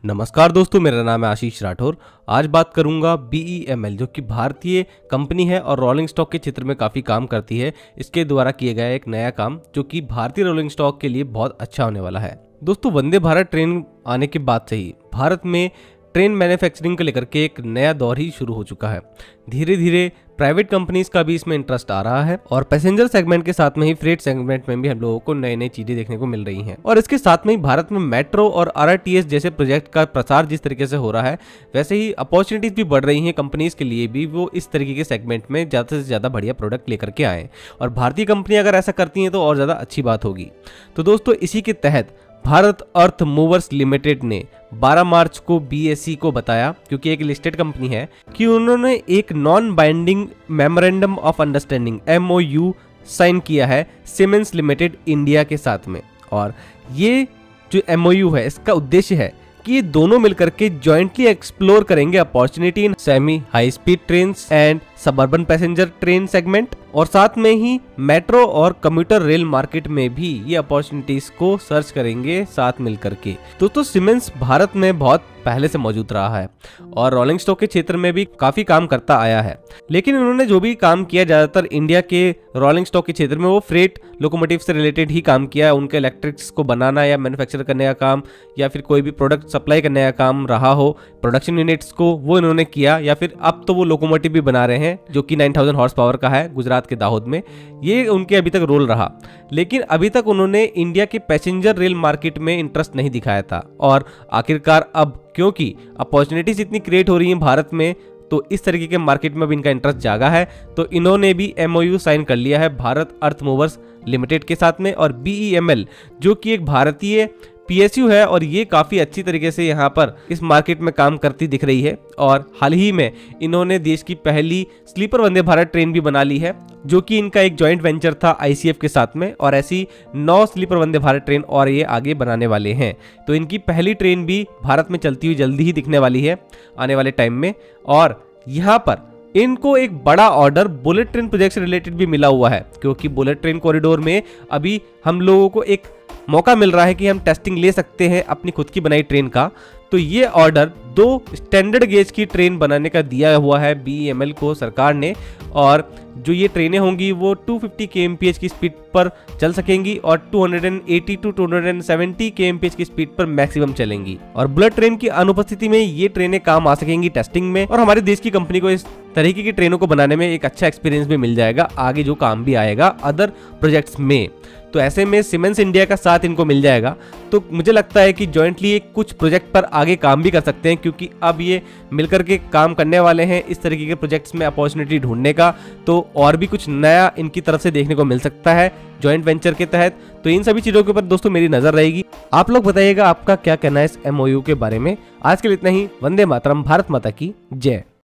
नमस्कार दोस्तों, मेरा नाम है आशीष राठौर। आज बात करूंगा BEML जो कि भारतीय कंपनी है और रोलिंग स्टॉक के क्षेत्र में काफ़ी काम करती है। इसके द्वारा किया गया एक नया काम जो कि भारतीय रोलिंग स्टॉक के लिए बहुत अच्छा होने वाला है। दोस्तों, वंदे भारत ट्रेन आने के बाद से ही भारत में ट्रेन मैन्युफैक्चरिंग को लेकर के एक नया दौर ही शुरू हो चुका है। धीरे धीरे प्राइवेट कंपनीज का भी इसमें इंटरेस्ट आ रहा है और पैसेंजर सेगमेंट के साथ में ही फ्रेट सेगमेंट में भी हम लोगों को नई नई चीजें देखने को मिल रही हैं। और इसके साथ में ही भारत में मेट्रो और RRTS जैसे प्रोजेक्ट का प्रसार जिस तरीके से हो रहा है, वैसे ही अपॉर्चुनिटीज भी बढ़ रही हैं कंपनीज के लिए भी, वो इस तरीके के सेगमेंट में ज़्यादा से ज़्यादा बढ़िया प्रोडक्ट लेकर के आए। और भारतीय कंपनियां अगर ऐसा करती हैं तो और ज़्यादा अच्छी बात होगी। तो दोस्तों, इसी के तहत भारत अर्थ मूवर्स लिमिटेड ने 12 मार्च को BSE को बताया, क्योंकि एक लिस्टेड कंपनी है, कि उन्होंने एक non binding memorandum of understanding MOU sign किया है सीमेंस लिमिटेड इंडिया के साथ में। और ये जो MOU है, इसका उद्देश्य है कि ये दोनों मिलकर के जॉइंटली एक्सप्लोर करेंगे opportunity in semi high speed train and suburban passenger train segment, और साथ में ही मेट्रो और कम्यूटर रेल मार्केट में भी ये अपॉर्चुनिटीज को सर्च करेंगे साथ मिलकर के। दोस्तों, सीमेंस भारत में बहुत पहले से मौजूद रहा है और रोलिंग स्टॉक के क्षेत्र में भी काफी काम करता आया है, लेकिन उन्होंने जो भी काम किया ज्यादातर इंडिया के रोलिंग स्टॉक के क्षेत्र में वो फ्रेट लोकोमोटिव से रिलेटेड ही काम किया है। उनके इलेक्ट्रिक्स को बनाना या मैन्युफैक्चर करने का काम या फिर कोई भी प्रोडक्ट सप्लाई करने का काम रहा हो, प्रोडक्शन यूनिट्स को वो इन्होंने किया, या फिर अब तो वो लोकोमोटिव भी बना रहे हैं जो कि 9000 हॉर्स पावर का है गुजरात के दाहोद में। ये उनके अभी तक रोल रहा, लेकिन अभी तक उन्होंने इंडिया के पैसेंजर रेल मार्केट में इंटरेस्ट नहीं दिखाया था। और आखिरकार अब क्योंकि अपॉर्चुनिटीज इतनी क्रिएट हो रही हैं भारत में, तो इस तरीके के मार्केट में भी इनका इंटरेस्ट जागा है। तो इन्होंने भी MOU साइन कर लिया है भारत अर्थ मूवर्स लिमिटेड के साथ में। और BEML जो कि एक भारतीय PSU है और ये काफ़ी अच्छी तरीके से यहाँ पर इस मार्केट में काम करती दिख रही है। और हाल ही में इन्होंने देश की पहली स्लीपर वंदे भारत ट्रेन भी बना ली है, जो कि इनका एक जॉइंट वेंचर था ICF के साथ में। और ऐसी 9 स्लीपर वंदे भारत ट्रेन और ये आगे बनाने वाले हैं। तो इनकी पहली ट्रेन भी भारत में चलती हुई जल्दी ही दिखने वाली है आने वाले टाइम में। और यहाँ पर इनको एक बड़ा ऑर्डर बुलेट ट्रेन प्रोजेक्ट से रिलेटेड भी मिला हुआ है, क्योंकि बुलेट ट्रेन कॉरिडोर में अभी हम लोगों को एक मौका मिल रहा है कि हम टेस्टिंग ले सकते हैं अपनी खुद की बनाई ट्रेन का। तो ये ऑर्डर 2 स्टैंडर्ड गेज की ट्रेन बनाने का दिया हुआ है BEML को सरकार ने। और जो ये ट्रेनें होंगी वो 250 kmph की स्पीड पर चल सकेंगी और 280 to 270 kmph की स्पीड पर मैक्सिमम चलेंगी। और बुलेट ट्रेन की अनुपस्थिति में ये ट्रेनें काम आ सकेंगी टेस्टिंग में, और हमारे देश की कंपनी को इस तरीके की ट्रेनों को बनाने में एक अच्छा एक्सपीरियंस भी मिल जाएगा, आगे जो काम भी आएगा अदर प्रोजेक्ट्स में। तो ऐसे में सीमेंस इंडिया का साथ इनको मिल जाएगा। तो मुझे लगता है कि जॉइंटली कुछ प्रोजेक्ट पर आगे काम भी कर सकते हैं, क्योंकि अब ये मिलकर के काम करने वाले हैं इस तरीके के प्रोजेक्ट्स में अपॉर्चुनिटी ढूंढने का। तो और भी कुछ नया इनकी तरफ से देखने को मिल सकता है जॉइंट वेंचर के तहत। तो इन सभी चीज़ों के ऊपर दोस्तों मेरी नज़र रहेगी। आप लोग बताइएगा आपका क्या कहना है इस MOU के बारे में। आज के लिए इतना ही। वंदे मातरम, भारत माता की जय।